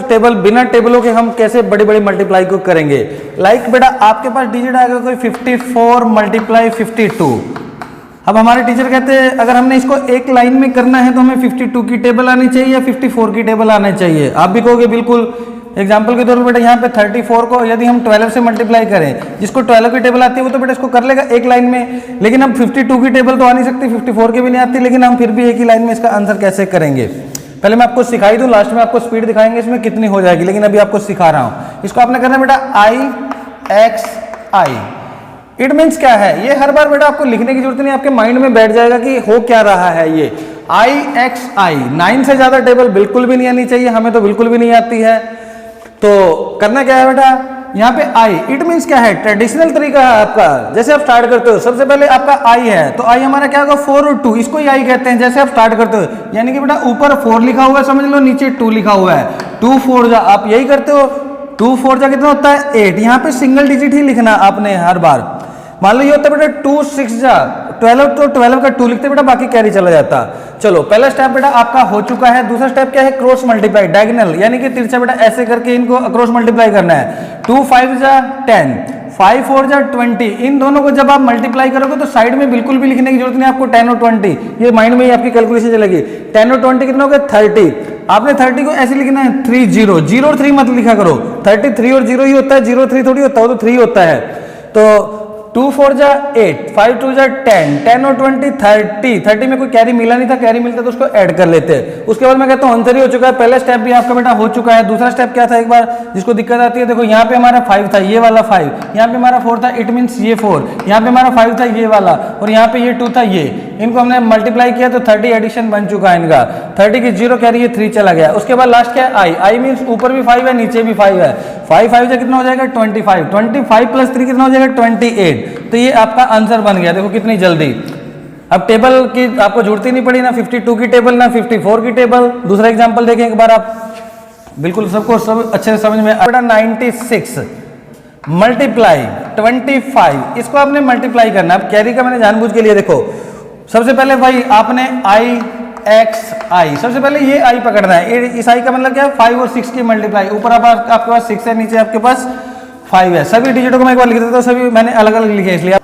Table, बिना टेबलों के हम कैसे बड़ी बड़ी मल्टीप्लाई को करेंगे। लाइक बेटा आपके पास डिजिट आएगा कोई 54 मल्टीप्लाई 52। अब हमारे टीचर कहते हैं अगर हमने इसको एक लाइन में करना है तो हमें 52 की टेबल आनी चाहिए या 54 की टेबल आनी चाहिए। आप भी कहोगे बिल्कुल। एग्जाम्पल के तौर पर बेटा यहाँ पे 34 को यदि हम 12 से मल्टीप्लाई करें, जिसको 12 की टेबल आती है वो तो बेटा इसको कर लेगा एक लाइन में, लेकिन अब 52 की टेबल तो आ नहीं सकती, 54 की भी नहीं आती, लेकिन हम फिर भी एक ही लाइन में इसका आंसर कैसे करेंगे। पहले मैं आपको सिखाई दूं, लास्ट में आपको स्पीड दिखाएंगे इसमें कितनी हो जाएगी, लेकिन अभी आपको सिखा रहा हूं। इसको आपने करना है बेटा IXI। इट मीन्स क्या है, ये हर बार बेटा आपको लिखने की जरूरत नहीं, आपके माइंड में बैठ जाएगा कि हो क्या रहा है ये IXI। 9 से ज्यादा टेबल बिल्कुल भी नहीं आनी चाहिए, हमें तो बिल्कुल भी नहीं आती है। तो करना क्या है बेटा, यहाँ पे I, इट मीन्स क्या है, ट्रेडिशनल तरीका है आपका। जैसे आप स्टार्ट करते हो सबसे पहले आपका I है, तो I हमारा क्या होगा 4 और 2, इसको ही I कहते हैं। जैसे आप स्टार्ट करते हो, यानी कि बेटा ऊपर 4 लिखा हुआ है समझ लो, नीचे 2 लिखा हुआ है, 2 4 जा, आप यही करते हो। 2 4 जा कितना होता है 8। यहाँ पे सिंगल डिजिट ही लिखना आपने हर बार। मान लो ये होता है बेटा 2 6 जा 12, तो 12 का 2 लिखते बेटा, बाकी कैरी चला जाता। चलो पहला स्टेप बेटा आपका हो चुका है। दूसरा स्टेप क्या है, क्रॉस मल्टीप्लाई, डायगोनल, यानी कि तिरछा बेटा ऐसे करके इनको क्रॉस मल्टीप्लाई करना है। 2 5 जा 10, 5 4 जा 20। इन दोनों को जब आप मल्टीप्लाई करोगे तो साइड में बिल्कुल भी लिखने की जरूरत नहीं आपको 10 और 20, ये माइंड में ही आपकी कैलकुलेशन चलेगी। 10 और 20 कितना हो गया 30। आपने 30 को ऐसे लिखना है 3 0, 0 और 3 मत लिखा करो, 33 और 0 ही होता है, 0 3 थोड़ी होता है, वो तो 3 होता है। तो 2 4 जा 8, 5 2 जा 10, 10 और 20 30। 30 में कोई कैरी मिला नहीं था, कैरी मिलता तो उसको ऐड कर लेते हैं। उसके बाद मैं कहता हूँ आंसर ही हो चुका है। पहला स्टेप भी आपका बेटा हो चुका है। दूसरा स्टेप क्या था, एक बार जिसको दिक्कत आती है, देखो यहाँ पे हमारा 5 था, ये वाला 5, यहाँ पे हमारा 4 था, इट मीन्स ये 4, यहाँ पे हमारा 5 था, ये वाला, और यहाँ पे ये 2 था, ये, इनको हमने मल्टीप्लाई किया तो 30 एडिशन बन चुका है इनका। 30 की 0 कैरी, ये 3 चला गया। उसके बाद लास्ट क्या है I मीन्स ऊपर भी 5 है नीचे भी 5 है। 5 5 से कितना हो जाएगा 25, 25 प्लस 3 कितना हो जाएगा 28। तो ये आपका आंसर बन गया। देखो कितनी जल्दी। अब टेबल की आपको जरूरत ही नहीं पड़ी, ना 52 की टेबल ना 54 की टेबल। दूसरा एग्जांपल देखें एक बार आप, बिल्कुल सबको सब अच्छे से समझ में बेटा 96 मल्टीप्लाई 25, इसको आपने मल्टीप्लाई करना है। अब कैरी का मैंने जानबूझ के लिए, देखो सबसे पहले भाई आपने IXI, सबसे पहले ये I पकड़ना है। इस I का मतलब क्या है 5 और 6 की मल्टीप्लाई। ऊपर आपके पास 6 है, नीचे आपके पास 5 है। सभी डिजिटों को मैं एक बार लिख देता हूं, सभी मैंने अलग अलग लिखे इसलिए।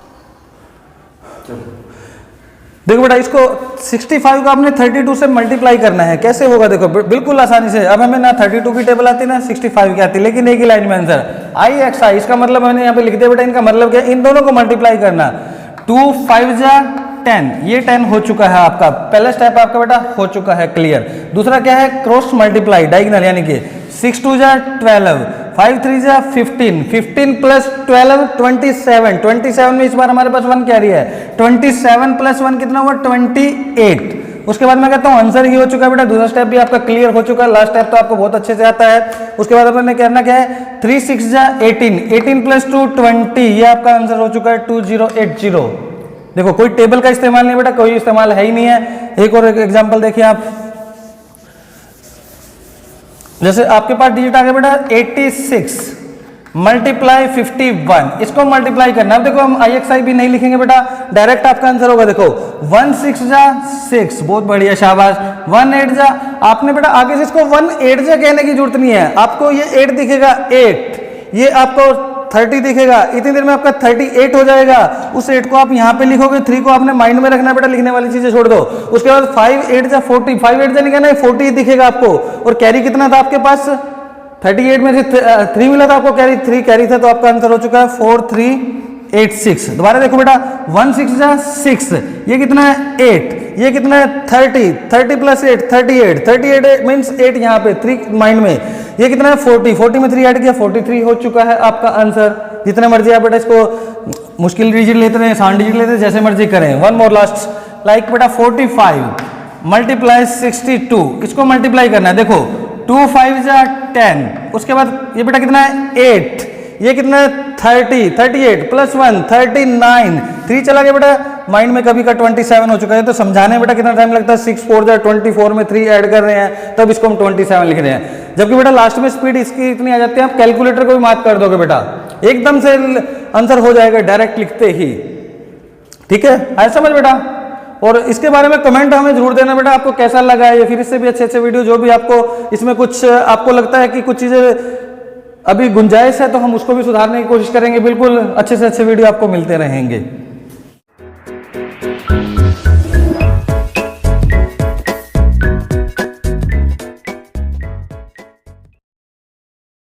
देखो बेटा इसको 65 को आपने 32 से मल्टीप्लाई करना है। कैसे होगा देखो बिल्कुल आसानी से। अब हमें ना 32 की टेबल आती ना 65 की आती, लेकिन एक ही लाइन में आंसर IXI। इसका मतलब मैंने यहाँ पे लिख दिया बेटा, इनका मतलब क्या है, इन दोनों को मल्टीप्लाई करना। 2 5 जा 10, ये 10 हो चुका है आपका। पहला स्टेप आपका बेटा हो चुका है क्लियर। दूसरा क्या है क्रॉस मल्टीप्लाई, डायगोनल, यानी कि 6 2 जा 12, 5 3 जा 15, 15 प्लस 12 27, 27 में इस बार हमारे पास 1 कैरी है। 27 प्लस 1 कितना हुआ 28। उसके बाद मैं कहता हूँ आंसर ही हो चुका है बेटा। दूसरा स्टेप भी आपका क्लियर हो चुका है। लास्ट स्टेप तो आपको बहुत अच्छे से आता है। उसके बाद अपने करना क्या है 3 6 जा 18, 18 प्लस 2 20, ये आपका आंसर हो चुका है 2080। देखो कोई टेबल का इस्तेमाल नहीं बेटा, कोई इस्तेमाल है ही नहीं है। एक और एग्जांपल देखिए आप, जैसे आपके पास डिजिट आ गया बेटा 86 मल्टीप्लाई 51, इसको मल्टीप्लाई करना। अब देखो हम IXI भी नहीं लिखेंगे बेटा, डायरेक्ट आपका आंसर होगा। देखो 1 6 जा 6, बहुत बढ़िया शाबाश। 1 8 जा, आपने बेटा आगे से इसको 1 8 जा कहने की जरूरत नहीं है, आपको ये 8 दिखेगा 8, ये आपको 30 दिखेगा, इतनी देर में आपका 38 हो जाएगा। उस 8 को आप यहाँ पे लिखोगे, 3 को आपने माइंड में रखना बेटा, लिखने वाली चीजें छोड़ दो। उसके बाद 5 8 जा 40, 5 8 जा नहीं कहना, 40 दिखेगा आपको। और कैरी कितना था आपके पास 38 में से 3 मिला था आपको, कैरी 3 कैरी था, तो आपका आंसर हो चुका है 4386। दोबारा देखो बेटा 1 6 जा 6, ये कितना है 8, ये कितना है 30, 30 प्लस 8 38, 38 मीन्स 8 यहाँ पे 3 माइंड में, ये कितना है 40, 40 में 3 ऐड किया 43 हो चुका है आपका आंसर। जितने मर्जी आप बेटा इसको मुश्किल डिजिट लेते रहे, आसान डिजिट लेते, जैसे मर्जी करें। वन मोर लास्ट, लाइक बेटा 45 मल्टीप्लाई 62, इसको मल्टीप्लाई करना है। देखो 2 5 जा 10, उसके बाद ये बेटा कितना है 8, ये कितना है 30, 38 प्लस 1 39, 3 चला गया बेटा माइंड में, कभी का 27 हो चुका है। तो समझाने में बेटा कितना टाइम लगता है, 6 4 जा 24 में 3 ऐड कर रहे हैं, तब इसको हम 27 लिख रहे हैं। जबकि बेटा लास्ट में स्पीड इसकी इतनी आ जाती है, आप कैलकुलेटर को भी मार्क कर दोगे बेटा, एकदम से आंसर हो जाएगा डायरेक्ट लिखते ही। ठीक है, आया समझ बेटा। और इसके बारे में कमेंट हमें जरूर देना बेटा, आपको कैसा लगा है ये। फिर इससे भी अच्छे अच्छे वीडियो जो भी आपको इसमें कुछ आपको लगता है कि कुछ चीज़ें अभी गुंजाइश है तो हम उसको भी सुधारने की कोशिश करेंगे। बिल्कुल अच्छे से अच्छे वीडियो आपको मिलते रहेंगे।